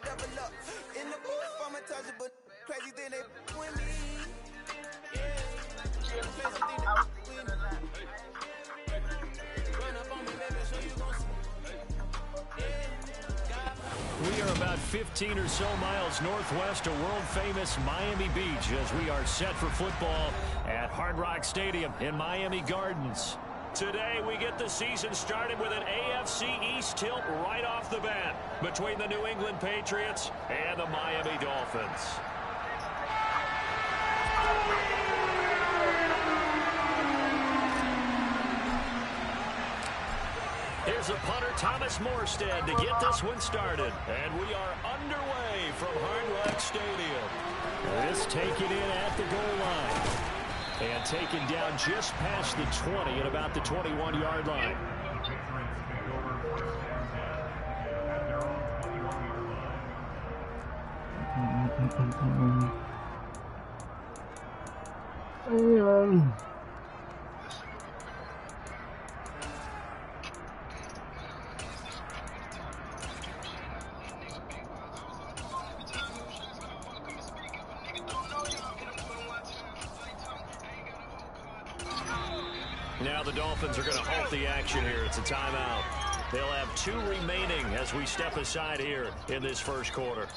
We are about 15 or so miles northwest of world-famous Miami Beach as we are set for football at Hard Rock Stadium in Miami Gardens. Today, we get the season started with an AFC East tilt right off the bat between the New England Patriots and the Miami Dolphins. Here's a punter, Thomas Morstead, to get this one started. And we are underway from Hard Rock Stadium. This taken in at the goal line. And taken down just past the 20 at about the 21-yard line. Now the Dolphins are going to halt the action here. It's a timeout. They'll have 2 remaining as we step aside here in this first quarter.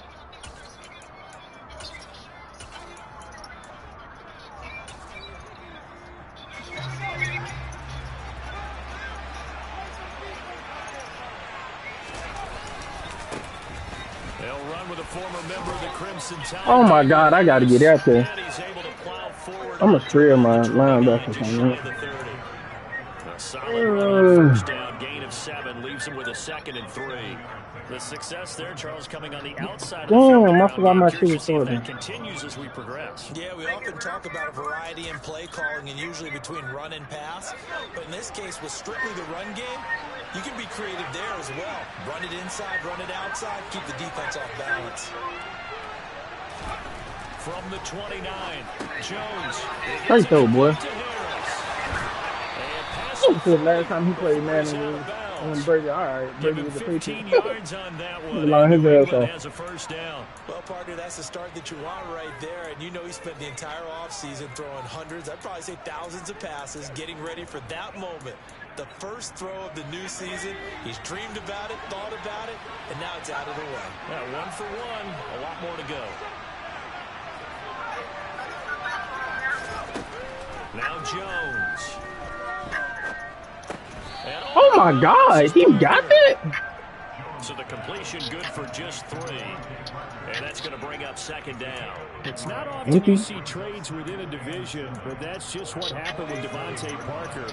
They'll run with a former member of the Crimson Tide. Oh my God, I got to get out there. I'm a three of my linebackers. Solid first down, gain of 7, leaves him with a 2nd and 3. The success there, Charles, coming on the outside of the field. I forgot my shoes. That continues as we progress. Yeah, we often talk about a variety in play calling and usually between run and pass. But in this case, with strictly the run game, you can be creative there as well. Run it inside, run it outside, keep the defense off balance. From the 29, Jones. Great throw, boy. The last time he played Madden on Brady, all right, Brady was the Patriots. yards on that one. Has a first down. Well, partner, that's the start that you want right there. And you know he spent the entire offseason throwing hundreds, I'd probably say thousands of passes, getting ready for that moment. The first throw of the new season. He's dreamed about it, thought about it, and now it's out of the way. Yeah, 1 for 1, a lot more to go. Now Jones. Oh my God, he got that? So the completion good for just 3. And that's going to bring up 2nd down. It's not often you see trades within a division, but that's just what happened with Devontae Parker.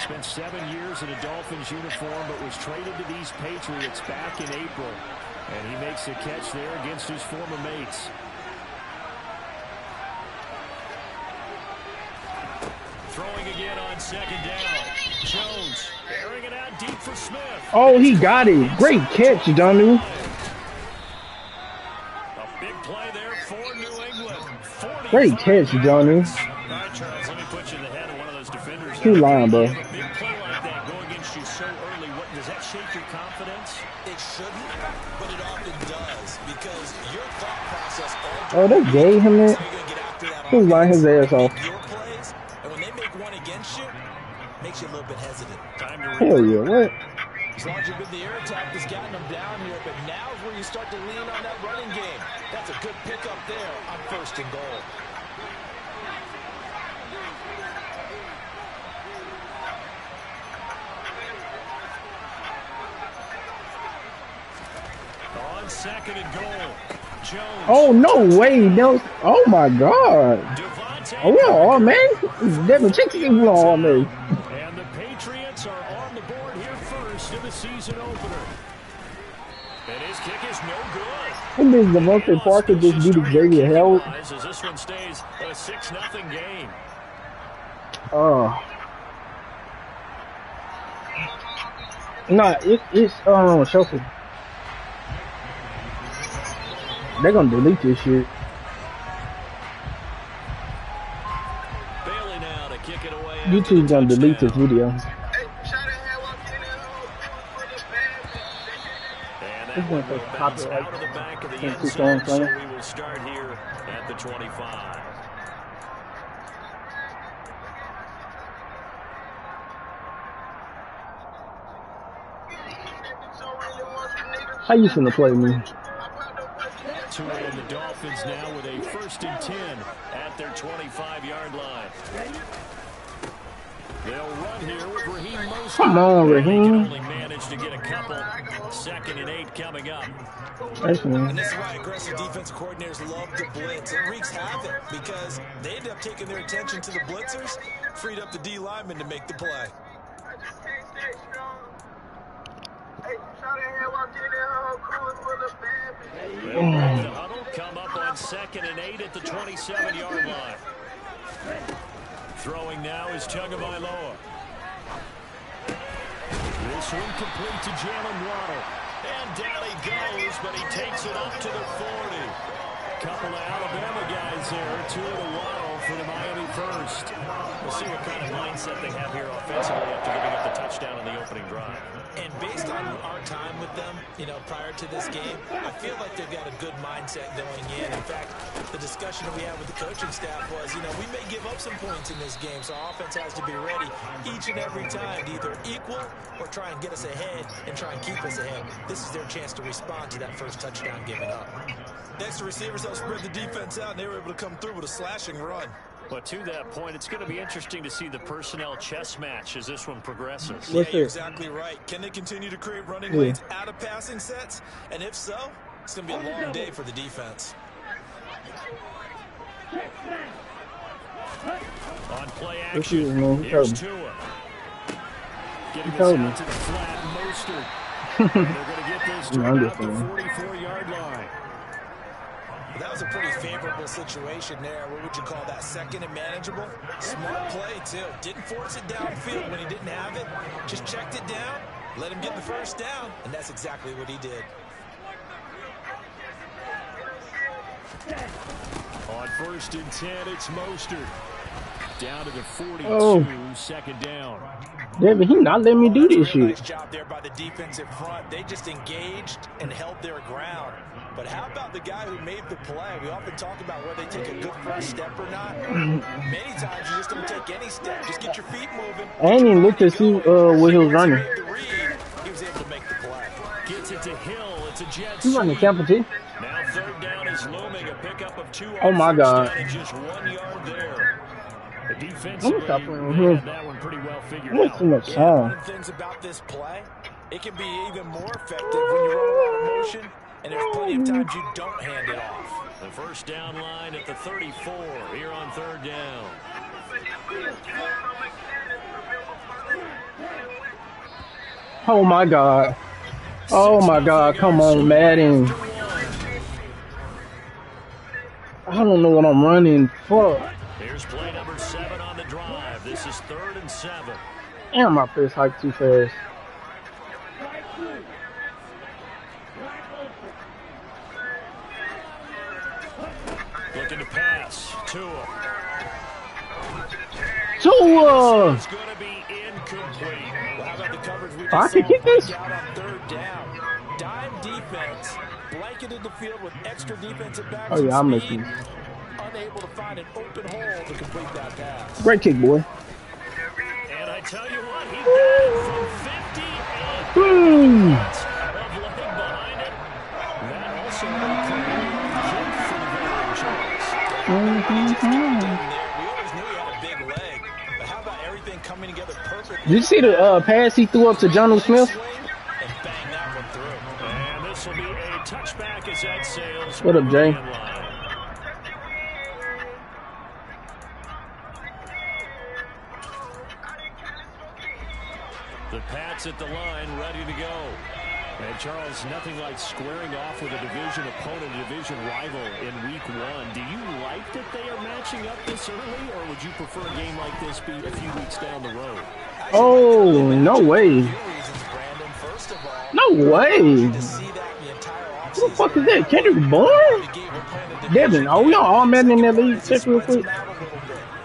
Spent 7 years in a Dolphins uniform, but was traded to these Patriots back in April. And he makes a catch there against his former mates. Throwing again on 2nd down. Jones airing it out deep for Smith. Oh, he got it. Great catch, Donu. A big play there for New England. Great catch, Donu. All right, Charles, let me put you in the head of one of those defenders. Too lying, bro. A big play like that going against you so early. Does that shake your confidence? It shouldn't, but it often does because your thought process. Oh, they gave him it. He was lying his ass off. Makes you a little bit hesitant. Hell yeah, what? As long as you've been the air attack that's gotten them down here, but now is where you start to lean on that running game. That's a good pickup there on 1st and goal. On 2nd and goal, Jones. Oh, no way, no. Oh, my God. Oh, man. Devin, check this on me. And the Patriots are on the board here first in the season opener. And his kick is no good. Who did Devontae Parker just beat Xavier Howard? As this one stays a 6-0 game. No, it's Shuffle. They're gonna delete this shit. Bailey now to kick it away. YouTube's gonna delete this video. And This one's so Bounce popular. out of the back of the Like, end zone, so we will start here at the 25. How you finna play me? Tua and the Dolphins now with a 1st and 10 at their 25-yard line. They'll run here with Raheem Mostert. Come on, They can Raheem. only manage to get a couple. 2nd and 8 coming up. And this is why aggressive defensive coordinators love to blitz. It wreaks havoc because they end up taking their attention to the blitzers, freed up the D lineman to make the play. They'll break the huddle, come up on 2nd and 8 at the 27-yard line. Throwing now is Tagovailoa. This one complete to Jalen Waddle. And down he goes, but he takes it up to the 40. Couple of Alabama guys there, 2 of the Waddle for the Miami first. We'll see what kind of mindset they have here offensively after giving up the touchdown on the opening drive. And based on our time with them, prior to this game, I feel like they've got a good mindset going in. In fact, the discussion that we had with the coaching staff was, we may give up some points in this game, so our offense has to be ready each and every time to either equal or try and get us ahead and try and keep us ahead. This is their chance to respond to that first touchdown given up. Next, the receivers helped spread the defense out, and they were able to come through with a slashing run. But to that point, it's going to be interesting to see the personnel chess match as this one progresses. Yeah, you're exactly right. Can they continue to create running lanes out of passing sets? And if so, it's going to be a long day for the defense. On play action, here's Tua. Getting this out to the flat, Mostert. They're going to get this to about the 44-yard line. That was a pretty favorable situation there. What would you call that? 2nd and manageable? Smart play, too. Didn't force it downfield when he didn't have it. Just checked it down, let him get the first down, and that's exactly what he did. On 1st and 10, it's Mostert. Down to the 42, 2nd down. Yeah, but he not letting me do this shit. Nice job there by the defensive front. They just engaged and held their ground. But how about the guy who made the play? We often talk about whether they take a good first step or not. Many times you just don't take any step. Just get your feet moving. I ain't even looked to see where he was running. He was able to make the play. Gets it to Hill. It's a jet He's running Tampa T. Now 3rd down is looming. A pickup of 2. Oh my God. Just 1 yard there. The defense Stop playing with him. that one pretty well figured That's out. too much One time. of the things about this play, it can be even more effective when you run a lot of motion, and there's plenty of times you don't hand it off. The 1st down line at the 34 here on 3rd down. Oh my God. Oh my God. Come on, Madden. I don't know what I'm running for. Here's play number 7 on the drive. This is 3rd and 7. Damn, my fist hiked too fast. Looking to pass. Tua. Tua! It's going to be incomplete. Well, how about the coverage we I just can saw kick this. out on 3rd down? Dime defense blanketed the field with extra defensive backs. Oh yeah, I'm and missing. speed, unable to find an open hole to complete that pass. Great kick, boy. And I tell you what, he got it from 58 Boom! of leg behind it. That also a kick for the veteran Charles. We always knew he had a big leg, but how about everything coming together perfectly? Did you see the pass he threw up to Jonnu Smith? And bang that one through. And this will be a touchback as that sails. What up, Jay? The Pats at the line, ready to go. And Charles, nothing like squaring off with a division opponent, a division rival in week 1. Do you like that they are matching up this early, or would you prefer a game like this be a few weeks down the road? Oh, no way. No way. What the fuck is that? Kendrick Bourne? Devin, are we on all Madden in that league? Check real quick.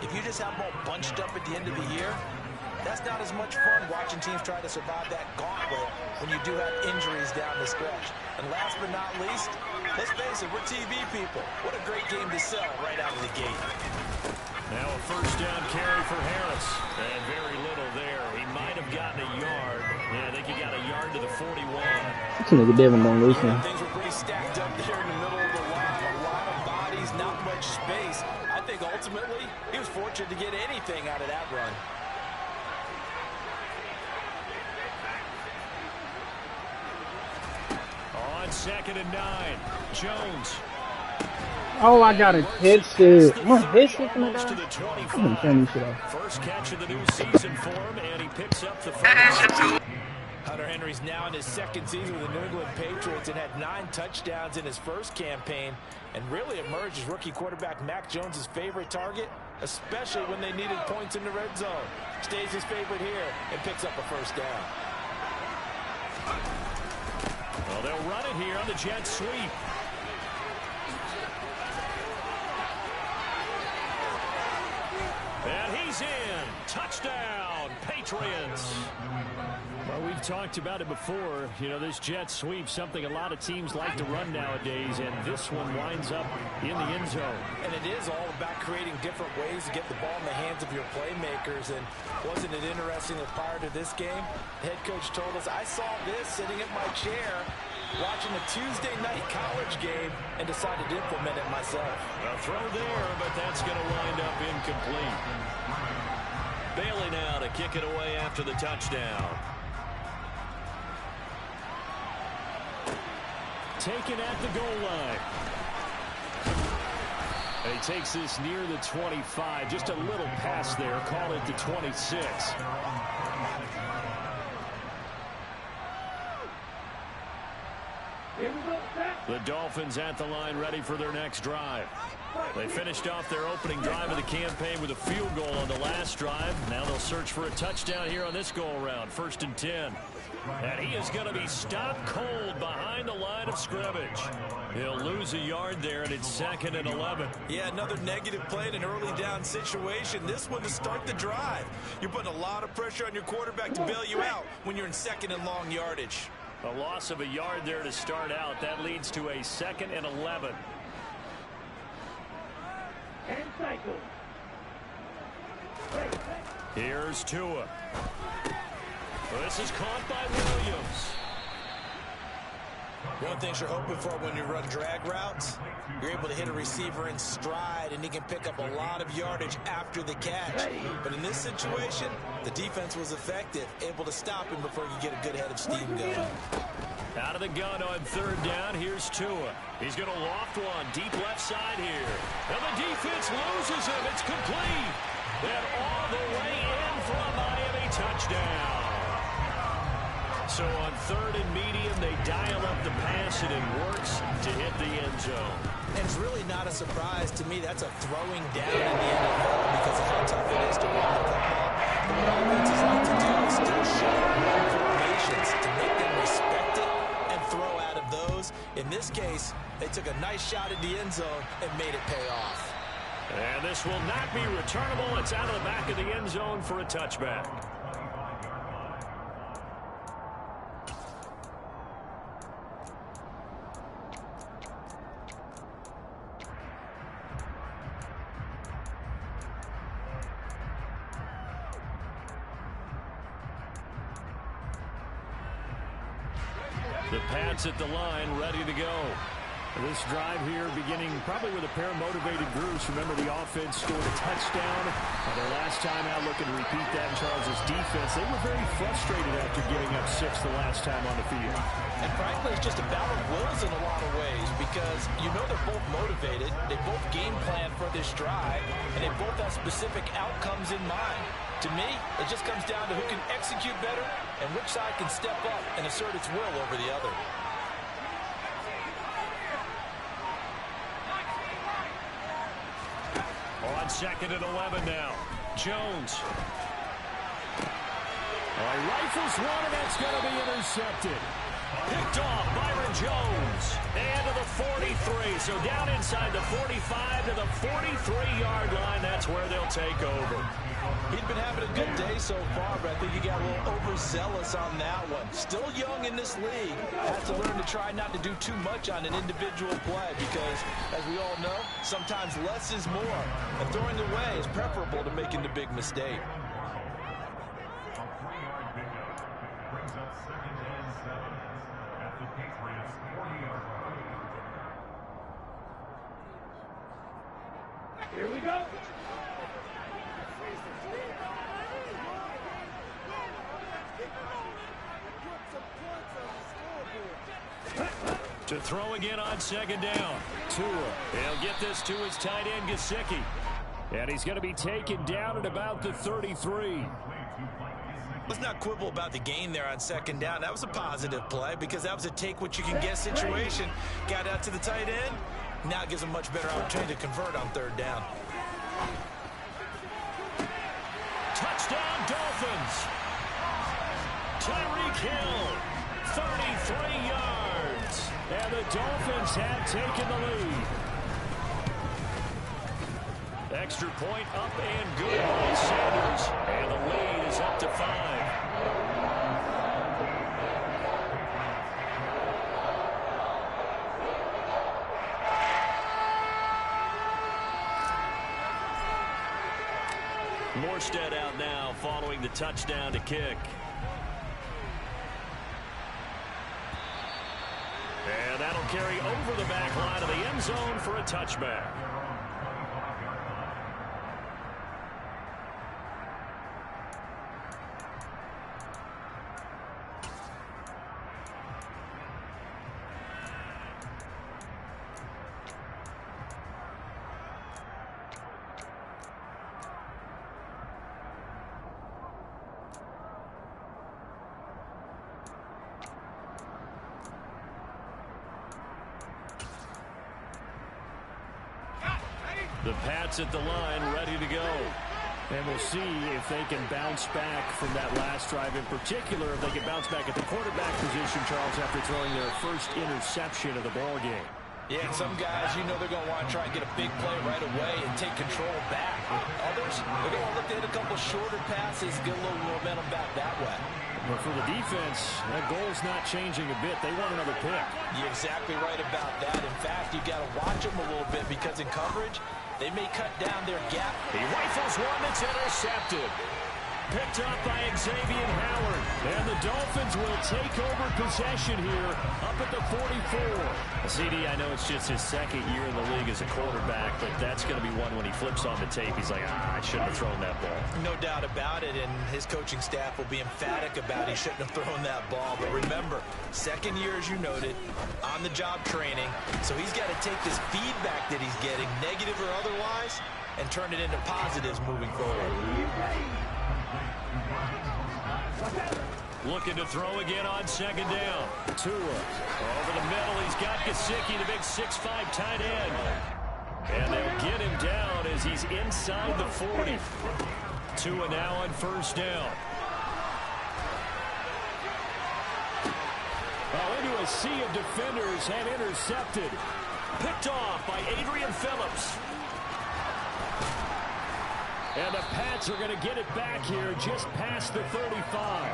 If you just have them all bunched up at the end of the year, that's not as much fun watching teams try to survive that gauntlet when you do have injuries down the stretch. And last but not least, let's face it, we're TV people. What a great game to sell right out of the gate. Now a first down carry for Harris. And very little there. He might have gotten a yard. Yeah, I think he got a yard to the 41. This nigga Devin don't listen. Things were pretty stacked up there in the middle of the line. A lot of bodies, not much space. I think ultimately he was fortunate to get anything out of that run. On 2nd and 9, Jones. Oh, I got a headset. My headset from the To guy. the I'm gonna turn this shit 25. off. First catch of the new season for him, and he picks up the first. Hunter Henry's now in his second season with the New England Patriots and had 9 touchdowns in his first campaign and really emerged as rookie quarterback Mac Jones' favorite target, especially when they needed points in the red zone. Stays his favorite here and picks up a first down. Well, they'll run it here on the jet sweep. And he's in. Touchdown, Patriots. Well, we've talked about it before. You know, this jet sweep, something a lot of teams like to run nowadays, and this one winds up in the end zone. And it is all about creating different ways to get the ball in the hands of your playmakers. And wasn't it interesting that prior to this game, the head coach told us, I saw this sitting in my chair watching a Tuesday night college game and decided to implement it myself. A throw there, but that's going to wind up incomplete. Bailey now to kick it away after the touchdown. Taken at the goal line. And he takes this near the 25. Just a little pass there. Call it the 26. The Dolphins at the line, ready for their next drive. They finished off their opening drive of the campaign with a field goal on the last drive. Now they'll search for a touchdown here on this go-around. 1st and 10. And he is going to be stopped cold behind the line of scrimmage. He'll lose a yard there, and it's 2nd and 11. Yeah, another negative play in an early down situation. This one to start the drive. You're putting a lot of pressure on your quarterback to bail you out when you're in 2nd and long yardage. A loss of a yard there to start out. That leads to a 2nd and 11. Here's Tua. This is caught by Williams. One thing you're hoping for when you run drag routes, you're able to hit a receiver in stride and he can pick up a lot of yardage after the catch. But in this situation, the defense was effective, able to stop him before you get a good head of steam going. Out of the gun on 3rd down, here's Tua. He's going to loft one deep left side here. And the defense loses him. It's complete. And all the way in for a Miami touchdown. So on 3rd and medium, they dial up the pass, and it works to hit the end zone. And it's really not a surprise to me. That's a throwing down in the NFL because of how tough it is to run the football. But what offenses like to do is still show run formations to make them respect it and throw out of those. In this case, they took a nice shot at the end zone and made it pay off. And this will not be returnable. It's out of the back of the end zone for a touchback. The Pats at the line, ready to go. This drive here beginning probably with a pair of motivated groups. Remember, the offense scored a touchdown. Their last time out looking to repeat that in Charles' defense. They were very frustrated after giving up 6 the last time on the field. And frankly, it's just a battle of wills in a lot of ways because you know they're both motivated. They both game plan for this drive, and they both have specific outcomes in mind. To me, it just comes down to who can execute better and which side can step up and assert its will over the other. On 2nd and 11 now. Jones. He rifles one, and that's going to be intercepted. Picked off Byron Jones. And to the 43. So down inside the 45 to the 43-yard line. That's where they'll take over. He'd been having a good day so far, but I think he got a little overzealous on that one. Still young in this league. Has to learn to try not to do too much on an individual play because, as we all know, sometimes less is more. And throwing away is preferable to making the big mistake. Here we go. To throw again on second down. Tua. He'll get this to his tight end, Gesicki. And he's going to be taken down at about the 33. Let's not quibble about the gain there on second down. That was a positive play because that was a take-what-you-can-get situation. Got out to the tight end. Now it gives him much better opportunity to convert on third down. Touchdown, Dolphins. Tyreek Hill, 33 yards. And the Dolphins have taken the lead. Extra point up and good by Sanders. And the lead is up to 5. Morstead out now following the touchdown to kick. And that'll carry over the back line of the end zone for a touchback. The Pats at the line, ready to go. And we'll see if they can bounce back from that last drive in particular, if they can bounce back at the quarterback position, Charles, after throwing their first interception of the ballgame. Yeah, and some guys, you know they're going to want to try and get a big play right away and take control back. Others, they're going to look to hit a couple shorter passes, get a little momentum back that way. But for the defense, that goal's not changing a bit. They want another pick. You're exactly right about that. In fact, you got to watch them a little bit because in coverage, they may cut down their gap. He rifles one that's intercepted. Picked up by Xavier Howard. And the Dolphins will take over possession here up at the 44. CD, I know it's just his second year in the league as a quarterback, but that's going to be one when he flips on the tape. He's like, I shouldn't have thrown that ball. No doubt about it, and his coaching staff will be emphatic about he shouldn't have thrown that ball. But remember, second year, as you noted, on-the-job training, so he's got to take this feedback that he's getting, negative or otherwise, and turn it into positives moving forward. Looking to throw again on second down. Tua over the middle. He's got Gesicki, the big 6'5" tight end. And they'll get him down as he's inside the 40. Tua now on first down. Into a sea of defenders and intercepted. Picked off by Adrian Phillips. And the Pats are going to get it back here just past the 35.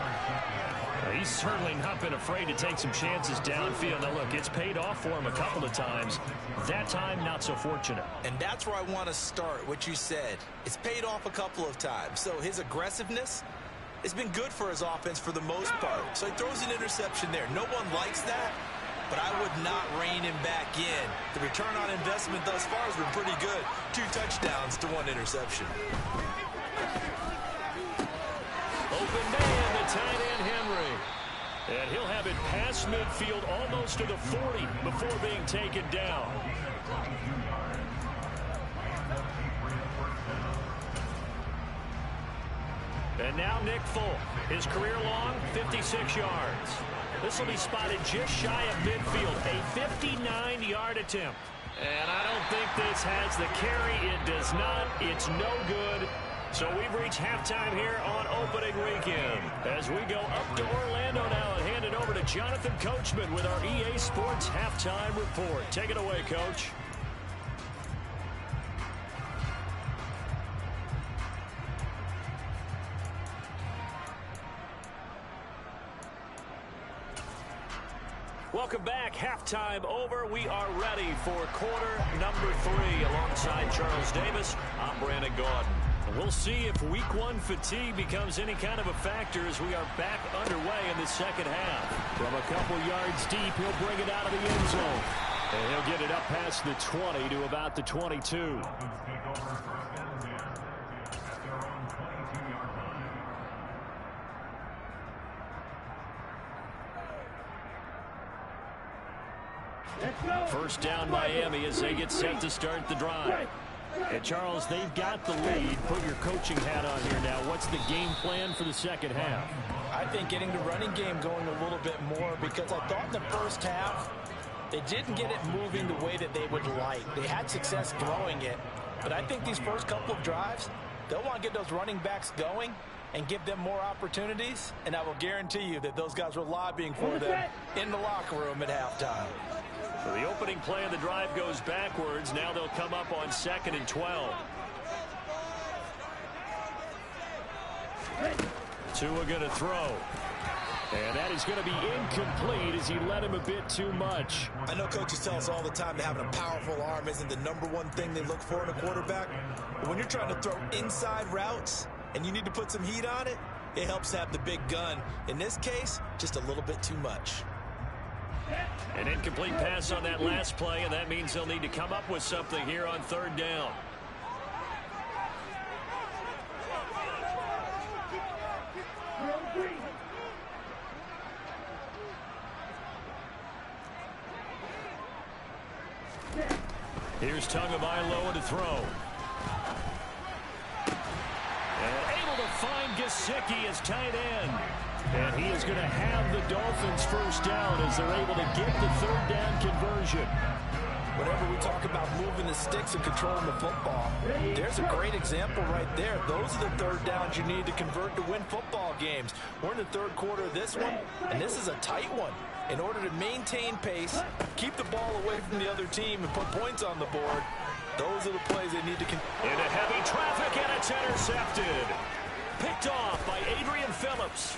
He's certainly not been afraid to take some chances downfield. Now, look, it's paid off for him a couple of times. That time, not so fortunate. And that's where I want to start, what you said. It's paid off a couple of times. So his aggressiveness has been good for his offense for the most part. So he throws an interception there. No one likes that, but I would not rein him back in. The return on investment thus far has been pretty good. 2 touchdowns to 1 interception. Open man, the tight end Henry. And he'll have it past midfield almost to the 40 before being taken down. And now Nick Folk. His career long, 56 yards. This will be spotted just shy of midfield. A 59-yard attempt. And I don't think this has the carry. It does not. It's no good. So we've reached halftime here on opening weekend. As we go up to Orlando now and hand it over to Jonathan Coachman with our EA Sports Halftime Report. Take it away, Coach. halftime over. We are ready for quarter number 3. Alongside Charles Davis, I'm Brandon Gaudin. We'll see if week 1 fatigue becomes any kind of a factor as we are back underway in the second half. From a couple yards deep, he'll bring it out of the end zone. And he'll get it up past the 20 to about the 22. First down Miami as they get set to start the drive. And Charles, they've got the lead. Put your coaching hat on here now. What's the game plan for the second half? I think getting the running game going a little bit more, because I thought in the first half they didn't get it moving the way that they would like. They had success throwing it, but I think these first couple of drives, they'll want to get those running backs going and give them more opportunities, and I will guarantee you that those guys were lobbying for them in the locker room at halftime. So the opening play of the drive goes backwards. Now they'll come up on 2nd and 12. Tua going to throw. And that is going to be incomplete as he led him a bit too much. I know coaches tell us all the time that having a powerful arm isn't the #1 thing they look for in a quarterback. But when you're trying to throw inside routes and you need to put some heat on it, it helps to have the big gun. In this case, just a little bit too much. An incomplete pass on that last play, and that means they'll need to come up with something here on 3rd down. Here's Tagovailoa to throw. And able to find Gesicki as tight end. And he is going to have the Dolphins first down as they're able to get the 3rd down conversion. Whenever we talk about moving the sticks and controlling the football, there's a great example right there. Those are the 3rd downs you need to convert to win football games. We're in the 3rd quarter of this one, and this is a tight one. In order to maintain pace, keep the ball away from the other team, and put points on the board, those are the plays they need to into heavy traffic, and it's intercepted. Picked off by Adrian Phillips.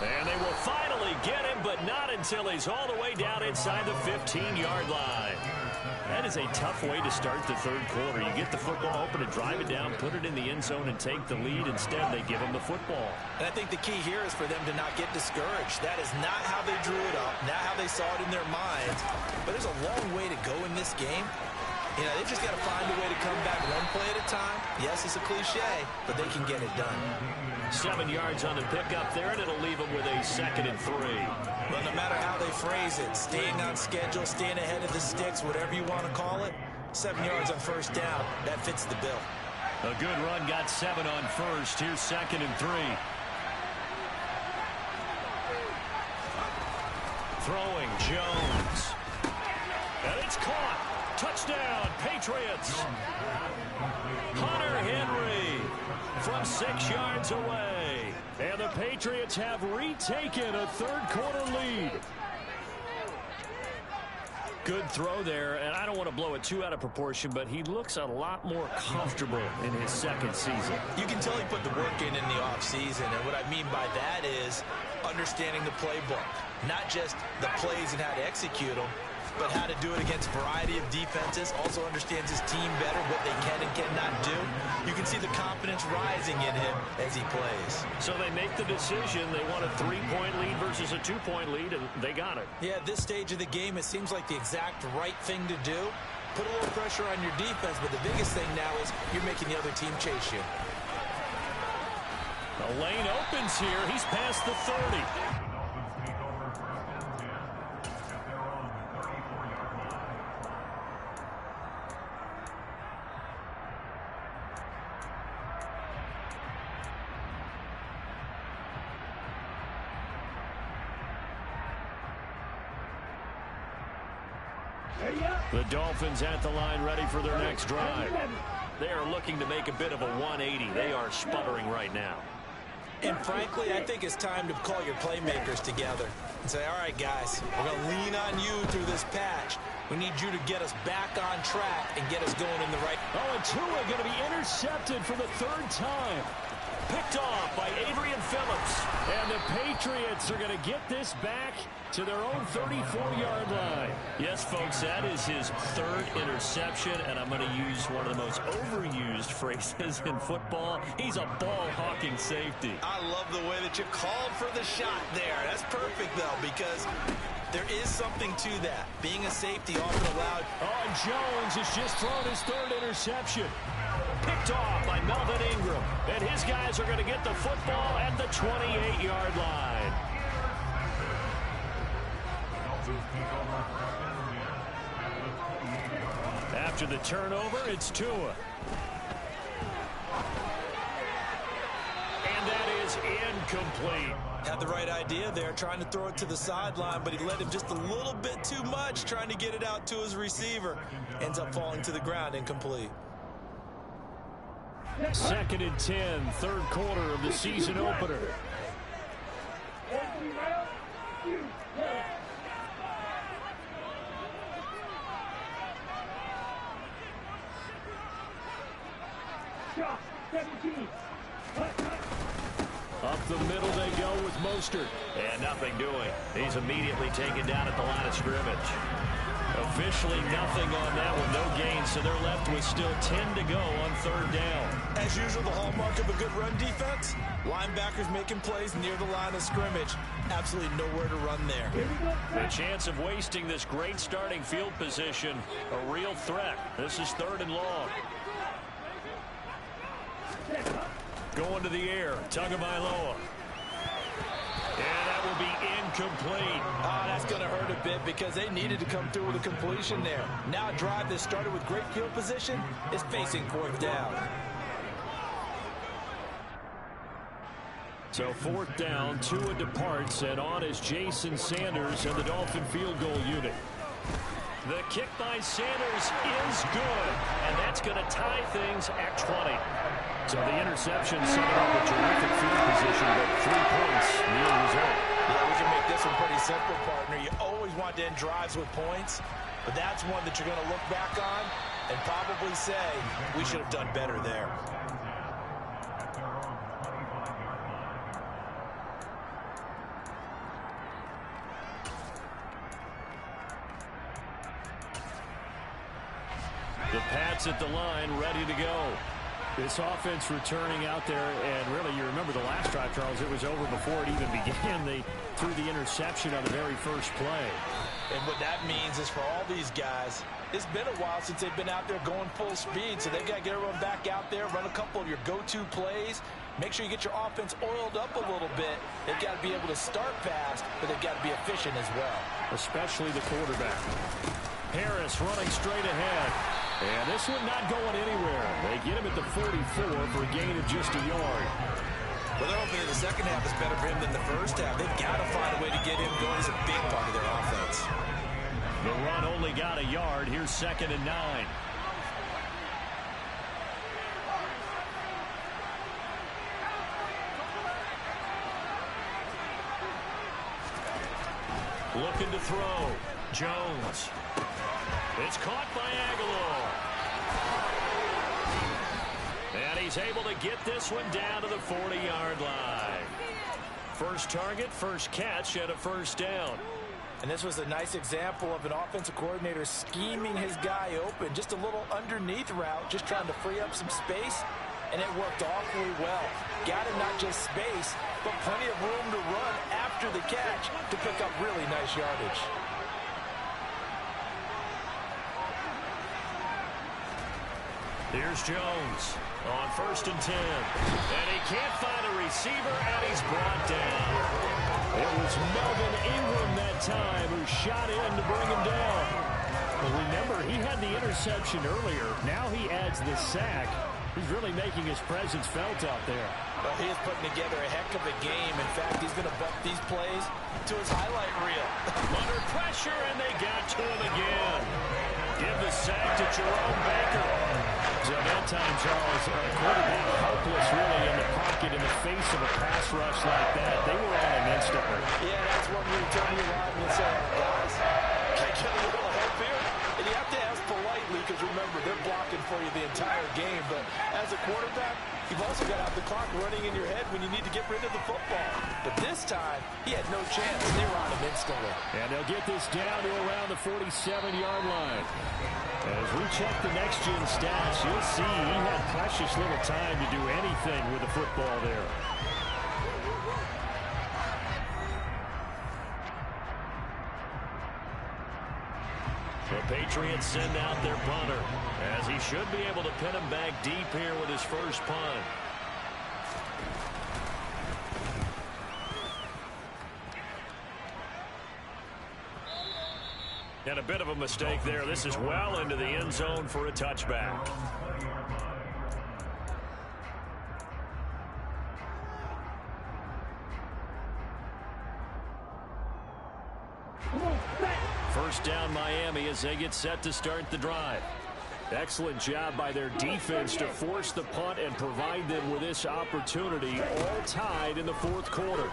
And they will finally get him, but not until he's all the way down inside the 15-yard line. That is a tough way to start the 3rd quarter. You get the football open and drive it down, put it in the end zone, and take the lead. Instead, they give him the football. And I think the key here is for them to not get discouraged. That is not how they drew it up, not how they saw it in their minds. But there's a long way to go in this game. You know, they've just got to find a way to come back one play at a time. Yes, it's a cliche, but they can get it done. 7 yards on the pickup there, and it'll leave them with a 2nd and 3. Well, no matter how they phrase it, staying on schedule, staying ahead of the sticks, whatever you want to call it, 7 yards on 1st down, that fits the bill. A good run, got 7 on 1st. Here's 2nd and 3. Throwing, Jones. And it's caught. Touchdown, Patriots. Hunter Henry from 6 yards away. And the Patriots have retaken a 3rd quarter lead. Good throw there, and I don't want to blow it too out of proportion, but he looks a lot more comfortable in his 2nd season. You can tell he put the work in the offseason, and what I mean by that is understanding the playbook. Not just the plays and how to execute them, but how to do it against a variety of defenses. Also understands his team better, what they can and cannot do. You can see the confidence rising in him as he plays. So they make the decision. They want a 3-point lead versus a 2-point lead, and they got it. Yeah, at this stage of the game, it seems like the exact right thing to do. Put a little pressure on your defense, but the biggest thing now is you're making the other team chase you. The lane opens here. He's past the 30. The Dolphins at the line ready for their next drive. They are looking to make a bit of a 180. They are sputtering right now. And frankly, I think it's time to call your playmakers together and say, all right, guys, we're going to lean on you through this patch. We need you to get us back on track and get us going in the right. Oh, and Tua going to be intercepted for the 3rd time. Picked off by Adrian Phillips. And the Patriots are going to get this back to their own 34-yard line. Yes, folks, that is his third interception, and I'm going to use one of the most overused phrases in football. He's a ball-hawking safety. I love the way that you called for the shot there. That's perfect, though, because there is something to that. Being a safety often allowed. Oh, and Jones has just thrown his third interception. Picked off by Melvin Ingram. And his guys are going to get the football at the 28-yard line. After the turnover, it's Tua. And that is incomplete. Had the right idea there, trying to throw it to the sideline, but he let him just a little bit too much, trying to get it out to his receiver. Ends up falling to the ground, incomplete. 2nd and 10, third quarter of the season opener. Up the middle they go with Mostert. And nothing doing. He's immediately taken down at the line of scrimmage. Officially nothing on that one, no gain, so they're left with still 10 to go on third down. As usual, the hallmark of a good run defense, linebackers making plays near the line of scrimmage. Absolutely nowhere to run there. The chance of wasting this great starting field position, a real threat. This is 3rd and long. Going to the air, Tagovailoa. And that will be incomplete. Oh, that's going to hurt a bit because they needed to come through with a completion there. Now a drive that started with great field position is facing 4th down. So 4th down, Tua departs, and on is Jason Sanders and the Dolphin field goal unit. The kick by Sanders is good, and that's going to tie things at 20. So the interception set up a terrific field position, but 3 points, the end result. Yeah, we can make this one pretty simple, partner. You always want to end drives with points, but that's one that you're going to look back on and probably say, we should have done better there. The Pats at the line, ready to go. This offense returning out there, and really, you remember the last drive, Charles, it was over before it even began. They threw the interception on the very first play. And what that means is for all these guys, it's been a while since they've been out there going full speed, so they've got to get everyone back out there, run a couple of your go-to plays, make sure you get your offense oiled up a little bit. They've got to be able to start fast, but they've got to be efficient as well. Especially the quarterback. Harris running straight ahead. And this one not going anywhere. They get him at the 44 for a gain of just a yard. Well, they're hoping the second half is better for him than the first half. They've got to find a way to get him going. He's a big part of their offense. The run only got a yard. Here's 2nd and 9. Looking to throw. Jones. It's caught by Aguilar. And he's able to get this one down to the 40-yard line. First target, first catch, and a first down. And this was a nice example of an offensive coordinator scheming his guy open. Just a little underneath route, just trying to free up some space. And it worked awfully well. Got him not just space, but plenty of room to run after the catch to pick up really nice yardage. Here's Jones on 1st and 10. And he can't find a receiver, and he's brought down. It was Melvin Ingram that time who shot in to bring him down. Well, remember, he had the interception earlier. Now he adds the sack. He's really making his presence felt out there. Well, he is putting together a heck of a game. In fact, he's going to bump these plays to his highlight reel. Under pressure, and they got to him again. Give the sack to Jerome Baker. So that time, Charles, quarterback helpless really in the pocket in the face of a pass rush like that. They were on him instantly. Yeah, that's when you turn your line and say, guys, can I get a little help here? And you have to ask politely, because remember, they're blocking for you the entire game. But as a quarterback, you've also got to have the clock running in your head when you need to get rid of the football. But this time, he had no chance. They were on him instantly. And they'll get this down to around the 47-yard line. As we check the next-gen stats, you'll see he had precious little time to do anything with the football there. The Patriots send out their punter, as he should be able to pin him back deep here with his first punt. And a bit of a mistake there. This is well into the end zone for a touchback. First down Miami as they get set to start the drive. Excellent job by their defense to force the punt and provide them with this opportunity, all tied in the fourth quarter.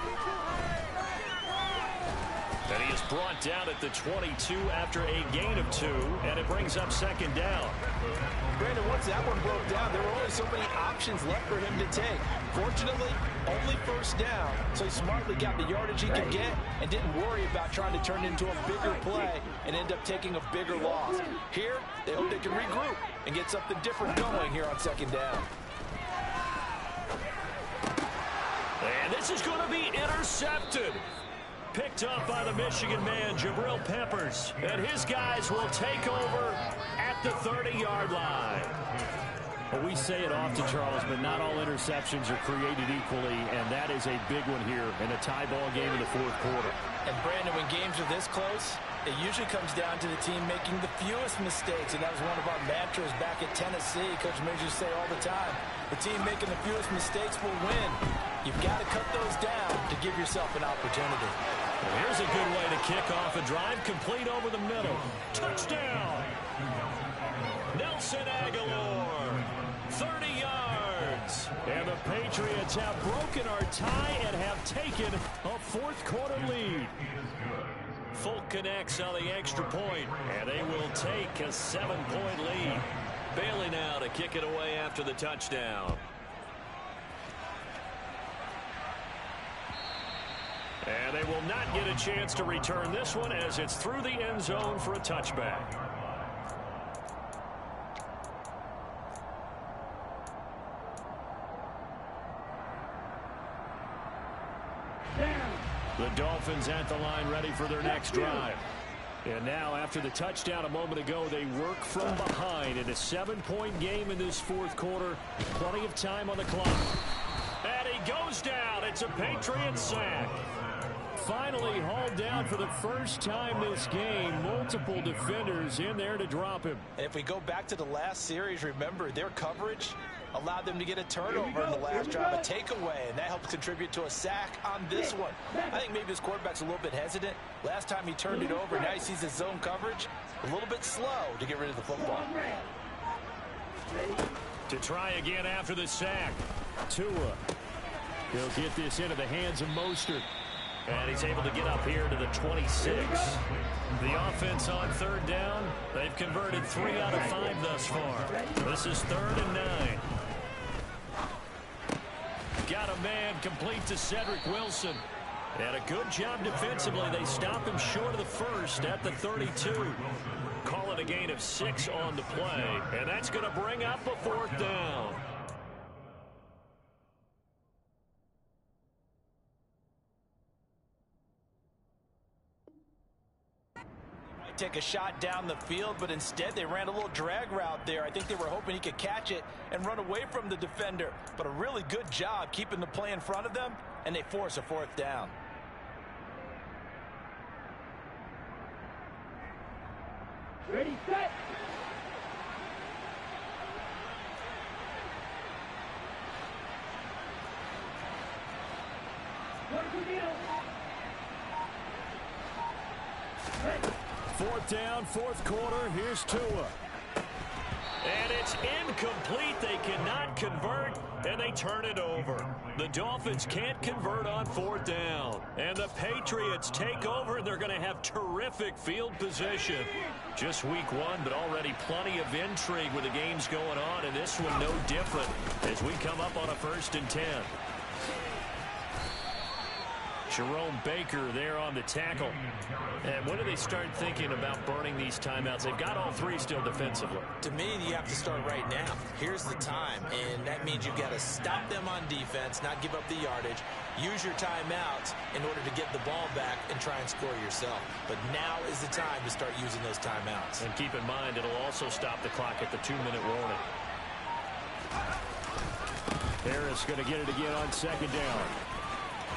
And he is brought down at the 22 after a gain of 2, and it brings up second down. Brandon, once that one broke down, there were only so many options left for him to take. Fortunately, only first down, so he smartly got the yardage he could get and didn't worry about trying to turn it into a bigger play and end up taking a bigger loss. Here, they hope they can regroup and get something different going here on second down. And this is going to be intercepted. Picked up by the Michigan man, Jabril Peppers. And his guys will take over at the 30-yard line. Well, we say it often, Charles, but not all interceptions are created equally, and that is a big one here in a tie ball game in the fourth quarter. And, Brandon, when games are this close, it usually comes down to the team making the fewest mistakes, and that was one of our mantras back at Tennessee. Coach Majors used to say all the time, the team making the fewest mistakes will win. You've got to cut those down to give yourself an opportunity. Well, here's a good way to kick off a drive, complete over the middle. Touchdown! Nelson Aguilar, 30 yards. And the Patriots have broken our tie and have taken a fourth quarter lead. Folk connects on the extra point, and they will take a 7-point lead. Bailey now to kick it away after the touchdown. And they will not get a chance to return this one as it's through the end zone for a touchback. The Dolphins at the line ready for their next drive. And now after the touchdown a moment ago, they work from behind in a 7-point game in this fourth quarter. Plenty of time on the clock. And he goes down. It's a Patriots sack. Finally hauled down for the first time this game. Multiple defenders in there to drop him. And if we go back to the last series, remember their coverage allowed them to get a turnover in the last drive, a takeaway, and that helped contribute to a sack on this one. I think maybe his quarterback's a little bit hesitant. Last time he turned it over, now he sees his zone coverage a little bit slow to get rid of the football. To try again after the sack. Tua. He'll get this into the hands of Mostert. And he's able to get up here to the 26. The offense on third down. They've converted 3 out of 5 thus far. This is 3rd and 9. Got a man complete to Cedric Wilson. And a good job defensively. They stop him short of the first at the 32. Call it a gain of 6 on the play. And that's going to bring up a 4th down. Take a shot down the field, but instead they ran a little drag route there. I think they were hoping he could catch it and run away from the defender, but a really good job keeping the play in front of them, and they force a 4th down. Ready, set. Ready. 4th down, 4th quarter. Here's Tua. And it's incomplete. They cannot convert, and they turn it over. The Dolphins can't convert on 4th down. And the Patriots take over, and they're going to have terrific field position. Just week 1, but already plenty of intrigue with the games going on, and this one no different as we come up on a 1st and 10. Jerome Baker there on the tackle. And when do they start thinking about burning these timeouts? They've got all 3 still defensively. To me, you have to start right now. Here's the time, and that means you've got to stop them on defense, not give up the yardage, use your timeouts in order to get the ball back and try and score yourself. But now is the time to start using those timeouts. And keep in mind, it'll also stop the clock at the 2-minute warning. Harris going to get it again on 2nd down.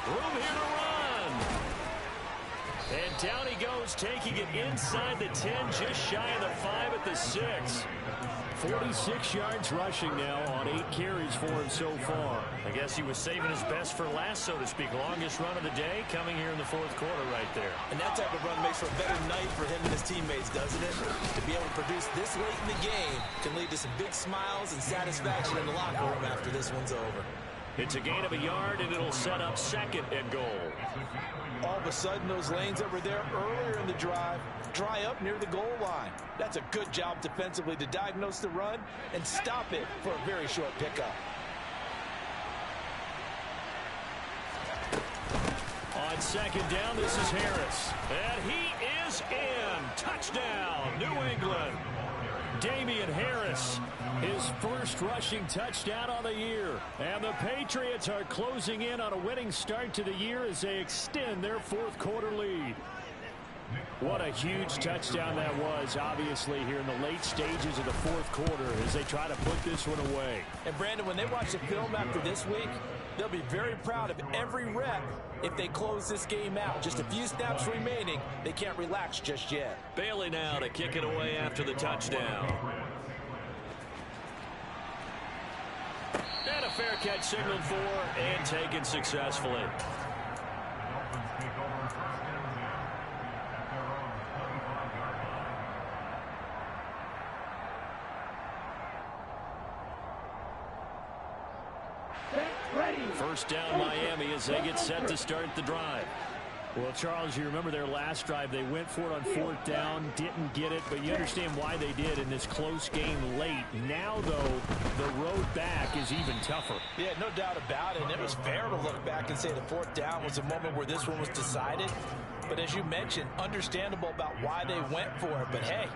Room here to run. And down he goes, taking it inside the 10, just shy of the 5 at the 6. 46 yards rushing now on 8 carries for him so far. I guess he was saving his best for last, so to speak. Longest run of the day coming here in the 4th quarter right there. And that type of run makes for a better night for him and his teammates, doesn't it? To be able to produce this late in the game can lead to some big smiles and satisfaction in the locker room after this one's over. It's a gain of a yard, and it'll set up 2nd and goal. All of a sudden, those lanes that were there earlier in the drive dry up near the goal line. That's a good job defensively to diagnose the run and stop it for a very short pickup. On 2nd down, this is Harris. And he is in. Touchdown, New England. Damian Harris, his first rushing touchdown on the year. And the Patriots are closing in on a winning start to the year as they extend their 4th quarter lead. What a huge touchdown that was, obviously, here in the late stages of the 4th quarter as they try to put this one away. And, Brandon, when they watch the film after this week, they'll be very proud of every rep if they close this game out. Just a few snaps remaining. They can't relax just yet. Bailey now to kick it away after the touchdown. And a fair catch signaled for and taken successfully. First down Miami as they get set to start the drive. Well, Charles, you remember their last drive. They went for it on 4th down, didn't get it, but you understand why they did in this close game late. Now, though, the road back is even tougher. Yeah, no doubt about it. And it was fair to look back and say the 4th down was the moment where this one was decided. But as you mentioned, understandable about why they went for it. But, hey,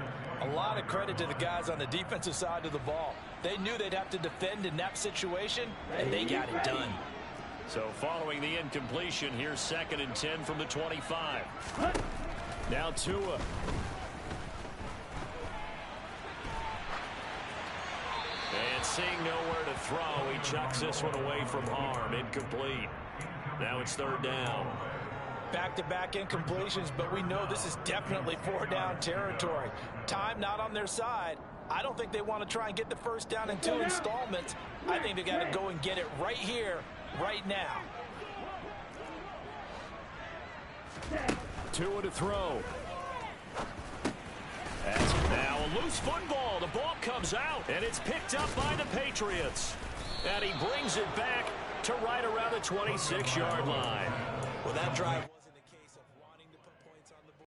a lot of credit to the guys on the defensive side of the ball. They knew they'd have to defend in that situation, and they got it done. So following the incompletion, here's 2nd and 10 from the 25. Now Tua. And seeing nowhere to throw, he chucks this one away from harm. Incomplete. Now it's 3rd down. Back-to-back incompletions, but we know this is definitely 4-down territory. Time not on their side. I don't think they want to try and get the 1st down in 2 installments. I think they got to go and get it right here, right now. Tua to throw. That's now a loose football. The ball comes out, and it's picked up by the Patriots. And he brings it back to right around the 26-yard line. Well, that drive